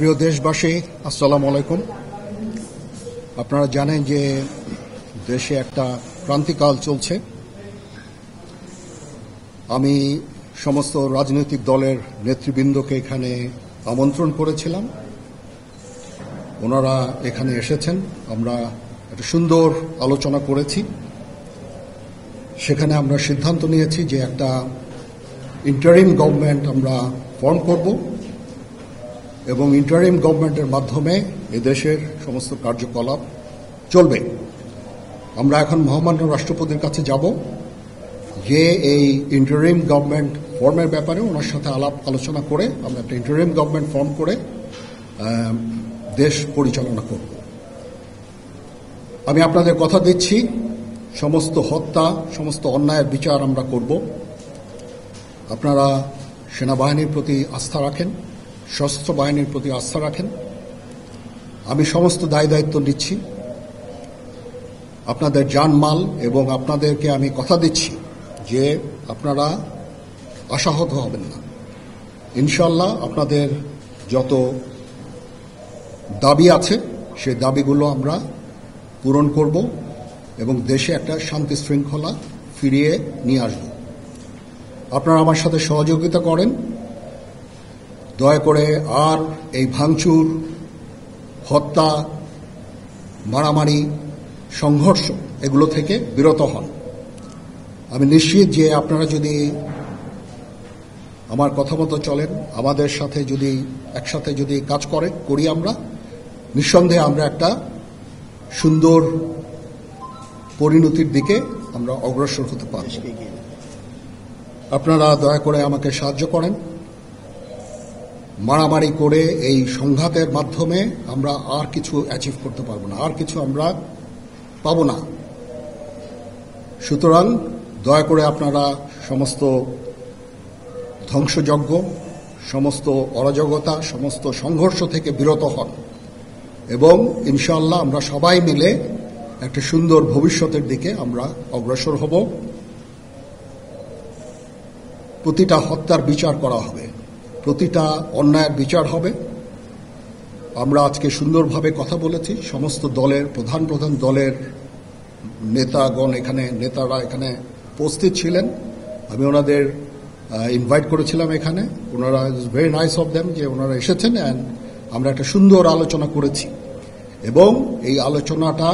প্রিয় দেশবাসী, আসসালামু আলাইকুম। আপনারা জানেন যে দেশে একটা ক্রান্তিকাল চলছে। আমি সমস্ত রাজনৈতিক দলের নেতৃবৃন্দকে এখানে আমন্ত্রণ করেছিলাম। ওনারা এখানে এসেছেন। আমরা একটা সুন্দর আলোচনা করেছি। সেখানে আমরা সিদ্ধান্ত নিয়েছি যে একটা ইন্টারিম গভর্নমেন্ট আমরা ফর্ম করব এবং ইন্টারিম গভর্নমেন্টের মাধ্যমে এদেশের সমস্ত কার্যকলাপ চলবে। আমরা এখন মহামান্য রাষ্ট্রপতির কাছে যাব যে এই ইন্টারিম গভর্নমেন্ট ফর্মের ব্যাপারে ওনার সাথে আলাপ আলোচনা করে আমরা একটা ইন্টারিম গভর্নমেন্ট ফর্ম করে দেশ পরিচালনা করব। আমি আপনাদের কথা দিচ্ছি, সমস্ত হত্যা, সমস্ত অন্যায়ের বিচার আমরা করব। আপনারা সেনাবাহিনীর প্রতি আস্থা রাখেন, সশস্ত্র বাহিনীর প্রতি আস্থা রাখেন। আমি সমস্ত দায় দায়িত্ব নিচ্ছি, আপনাদের জানমাল, এবং আপনাদেরকে আমি কথা দিচ্ছি যে আপনারা আশাহত হবেন না। ইনশাল্লাহ আপনাদের যত দাবি আছে সেই দাবিগুলো আমরা পূরণ করব এবং দেশে একটা শান্তি শৃঙ্খলা ফিরিয়ে নিয়ে আসব। আপনারা আমার সাথে সহযোগিতা করেন। দয়া করে আর এই ভাঙচুর, হত্যা, মারামারি, সংঘর্ষ এগুলো থেকে বিরত হন। আমি নিশ্চিত যে আপনারা যদি আমার কথা মতো চলেন, আমাদের সাথে যদি একসাথে যদি কাজ করি আমরা, নিঃসন্দেহে আমরা একটা সুন্দর পরিণতির দিকে আমরা অগ্রসর হতে পারব। আপনারা দয়া করে আমাকে সাহায্য করেন। মারামারি করে এই সংঘাতের মাধ্যমে আমরা আর কিছু অ্যাচিভ করতে পারবো না, আর কিছু আমরা পাব না। সুতরাং দয়া করে আপনারা সমস্ত ধ্বংসযজ্ঞ, সমস্ত অরাজকতা, সমস্ত সংঘর্ষ থেকে বিরত হন এবং ইনশাআল্লাহ আমরা সবাই মিলে একটা সুন্দর ভবিষ্যতের দিকে আমরা অগ্রসর হব। প্রতিটা হত্যার বিচার করা হবে, প্রতিটা অন্যায়ের বিচার হবে। আমরা আজকে সুন্দরভাবে কথা বলেছি। সমস্ত দলের প্রধান দলের নেতারা এখানে উপস্থিত ছিলেন। আমি ওনাদের ইনভাইট করেছিলাম এখানে। ওনারা ভেরি নাইস অফ দেম যে ওনারা এসেছেন অ্যান্ড আমরা একটা সুন্দর আলোচনা করেছি এবং এই আলোচনাটা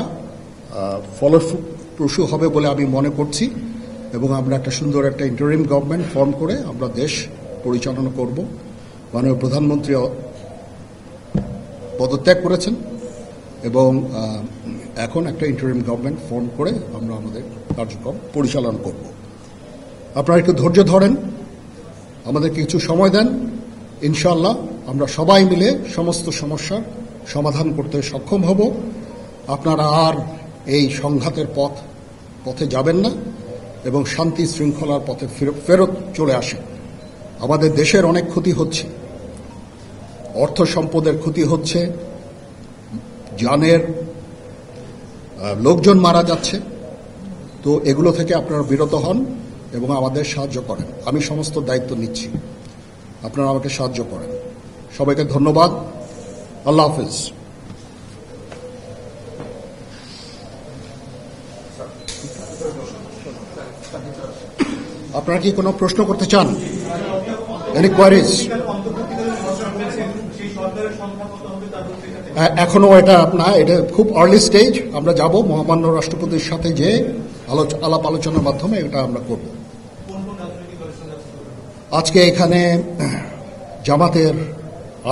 ফলপ্রসূ হবে বলে আমি মনে করছি এবং আমরা একটা সুন্দর একটা ইন্টারিম গভর্নমেন্ট ফর্ম করে আমরা দেশ পরিচালনা করব। মাননীয় প্রধানমন্ত্রী পদত্যাগ করেছেন এবং এখন একটা ইন্টারিম গভর্নমেন্ট ফর্ম করে আমরা আমাদের কার্যক্রম পরিচালনা করব। আপনারা একটু ধৈর্য ধরেন, আমাদেরকে কিছু সময় দেন। ইনশাআল্লাহ আমরা সবাই মিলে সমস্ত সমস্যার সমাধান করতে সক্ষম হব। আপনারা আর এই সংঘাতের পথে যাবেন না এবং শান্তি শৃঙ্খলার পথে ফেরত চলে আসেন। আমাদের দেশের অনেক ক্ষতি হচ্ছে, অর্থ সম্পদের ক্ষতি হচ্ছে, জানের লোকজন মারা যাচ্ছে। তো এগুলো থেকে আপনারা বিরত হন এবং আমাদের সাহায্য করেন। আমি সমস্ত দায়িত্ব নিচ্ছি, আপনারা আমাকে সাহায্য করেন। সবাইকে ধন্যবাদ। আল্লাহ হাফেজ। আপনারা কি কোনো প্রশ্ন করতে চান? Any queries? এখনো এটা খুব আর্লি স্টেজ। আমরা যাব মহামান্য রাষ্ট্রপতির সাথে যে আলাপ আলোচনার মাধ্যমে এটা আমরা করব। আজকে এখানে জামাতের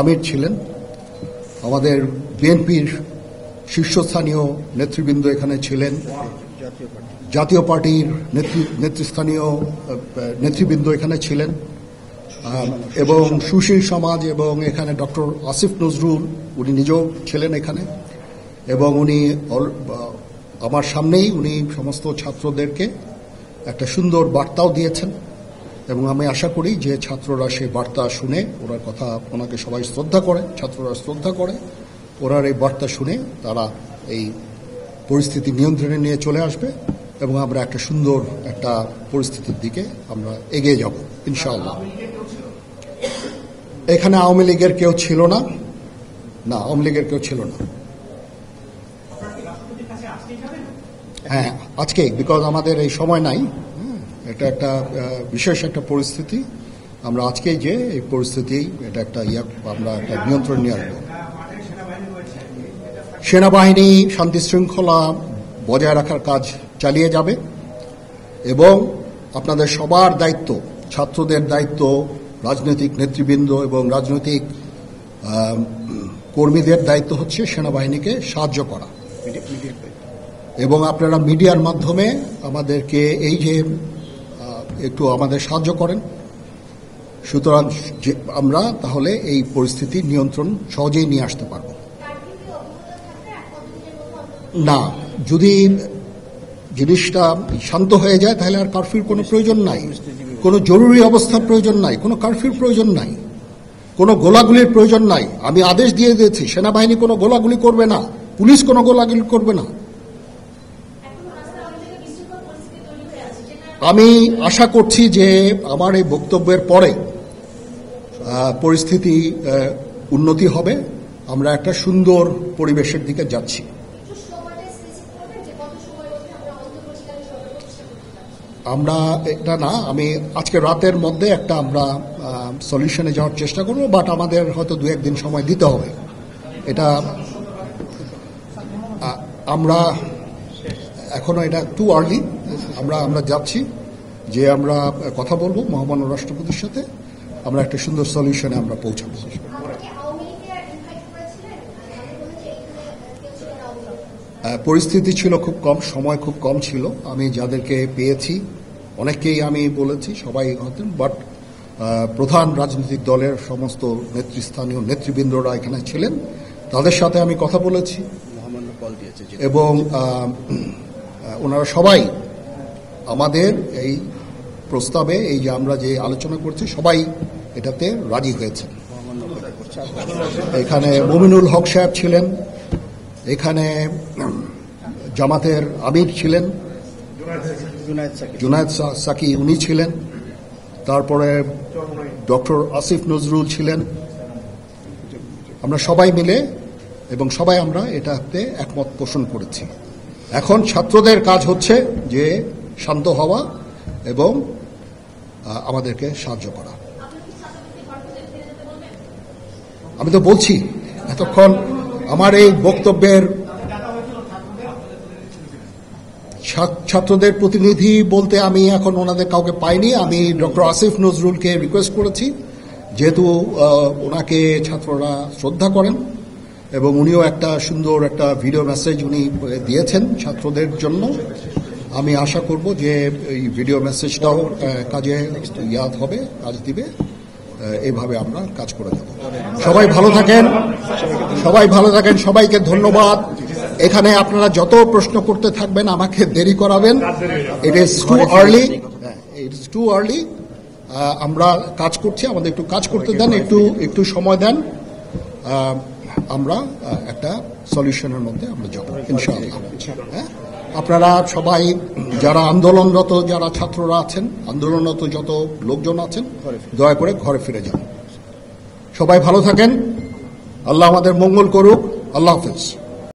আমির ছিলেন, আমাদের বিএনপির শীর্ষস্থানীয় নেতৃবৃন্দ এখানে ছিলেন, জাতীয় পার্টির নেতৃস্থানীয় নেতৃবৃন্দ এখানে ছিলেন এবং সুশীল সমাজ, এবং এখানে ডক্টর আসিফ নজরুল উনি নিজেও ছিলেন এখানে এবং উনি আমার সামনেই উনি সমস্ত ছাত্রদেরকে একটা সুন্দর বার্তাও দিয়েছেন এবং আমি আশা করি যে ছাত্ররা সেই বার্তা শুনে, ওনার কথা ওনাকে সবাই শ্রদ্ধা করে, ছাত্ররা শ্রদ্ধা করে, ওনার এই বার্তা শুনে তারা এই পরিস্থিতি নিয়ন্ত্রণে নিয়ে চলে আসবে এবং আমরা একটা সুন্দর একটা পরিস্থিতির দিকে আমরা এগিয়ে যাব ইনশাআল্লাহ। এখানে আওয়ামী লীগের কেউ ছিল না, না, আওয়ামী লীগের কেউ ছিল না। হ্যাঁ, আজকে, বিকজ আমাদের এই সময় নাই, এটা একটা বিশেষ একটা পরিস্থিতি। আমরা আজকেই যে এই পরিস্থিতি, এটা একটা আমরা একটা নিয়ন্ত্রণ নিয়ে আসবো। সেনাবাহিনী শান্তি শৃঙ্খলা বজায় রাখার কাজ চালিয়ে যাবে এবং আপনাদের সবার দায়িত্ব, ছাত্রদের দায়িত্ব, রাজনৈতিক নেতৃবৃন্দ এবং রাজনৈতিক কর্মীদের দায়িত্ব হচ্ছে সেনাবাহিনীকে সাহায্য করা এবং আপনারা মিডিয়ার মাধ্যমে আমাদেরকে এই যে একটু আমাদের সাহায্য করেন, সুতরাং আমরা তাহলে এই পরিস্থিতি নিয়ন্ত্রণ সহজেই নিয়ে আসতে পারব। না, যদি জিনিসটা শান্ত হয়ে যায় তাহলে আর কারফিউর কোনো প্রয়োজন নাই, কোনো জরুরি অবস্থার প্রয়োজন নাই, কোনো কারফিউর প্রয়োজন নাই, কোনো গোলাগুলির প্রয়োজন নাই। আমি আদেশ দিয়ে দিয়েছি, সেনাবাহিনী কোনো গোলাগুলি করবে না, পুলিশ কোনো গোলাগুলি করবে না। আমি আশা করছি যে আমার এই বক্তব্যের পরে পরিস্থিতি উন্নতি হবে, আমরা একটা সুন্দর পরিবেশের দিকে যাচ্ছি। আমরা এটা না, আমি আজকে রাতের মধ্যে একটা আমরা সলিউশনে যাওয়ার চেষ্টা করব, বাট আমাদের হয়তো 2-1 দিন সময় দিতে হবে। এটা আমরা এখনো, এটা টু আর্লি। আমরা যাচ্ছি যে আমরা কথা বলবো মহামান্য রাষ্ট্রপতির সাথে, আমরা একটা সুন্দর সলিউশনে আমরা পৌঁছাবো। পরিস্থিতি ছিল খুব কম, সময় খুব কম ছিল। আমি যাদেরকে পেয়েছি অনেককেই আমি বলেছি, সবাই হতেন, বাট প্রধান রাজনৈতিক দলের সমস্ত নেতৃস্থানীয় নেতৃবৃন্দরা এখানে ছিলেন, তাদের সাথে আমি কথা বলেছি এবং ওনারা সবাই আমাদের এই প্রস্তাবে, এই যে আমরা যে আলোচনা করছি, সবাই এটাতে রাজি হয়েছেন। এখানে মুমিনুল হক সাহেব ছিলেন, এখানে জামাতের আমির ছিলেন, জুনায়েদ সাকি উনি ছিলেন, তারপরে ডক্টর আসিফ নজরুল ছিলেন। আমরা সবাই মিলে এবং সবাই আমরা এটাতে একমত পোষণ করেছি। এখন ছাত্রদের কাজ হচ্ছে যে শান্ত হওয়া এবং আমাদেরকে সাহায্য করা। আমি তো বলছি এতক্ষণ আমার এই বক্তব্যের ছাত্রদের প্রতিনিধি বলতে আমি এখন ওনাদের কাউকে পাইনি। আমি ডক্টর আসিফ নজরুলকে রিকোয়েস্ট করেছি, যেহেতু ওনাকে ছাত্ররা শ্রদ্ধা করেন এবং উনিও একটা সুন্দর একটা ভিডিও মেসেজ উনি দিয়েছেন ছাত্রদের জন্য। আমি আশা করব যে এই ভিডিও মেসেজটাও কাজে হবে, কাজ দিবে। এইভাবে আমরা কাজ করে যাব। সবাই ভালো থাকেন, সবাইকে ধন্যবাদ। এখানে আপনারা যত প্রশ্ন করতে থাকবেন আমাকে দেরি করাবেন। It is too early. আমরা কাজ করছি, আমাদের একটু কাজ করতে দেন, একটু সময় দেন, আমরা একটা সলিউশনের মধ্যে আমরা যাব ইনশাআল্লাহ। হ্যাঁ, আপনারা সবাই যারা আন্দোলনরত, যারা ছাত্ররা আছেন, আন্দোলনরত যত লোকজন আছেন, দয়া করে ঘরে ফিরে যান। সবাই ভালো থাকেন, আল্লাহ আমাদের মঙ্গল করুক। আল্লাহ হাফেজ।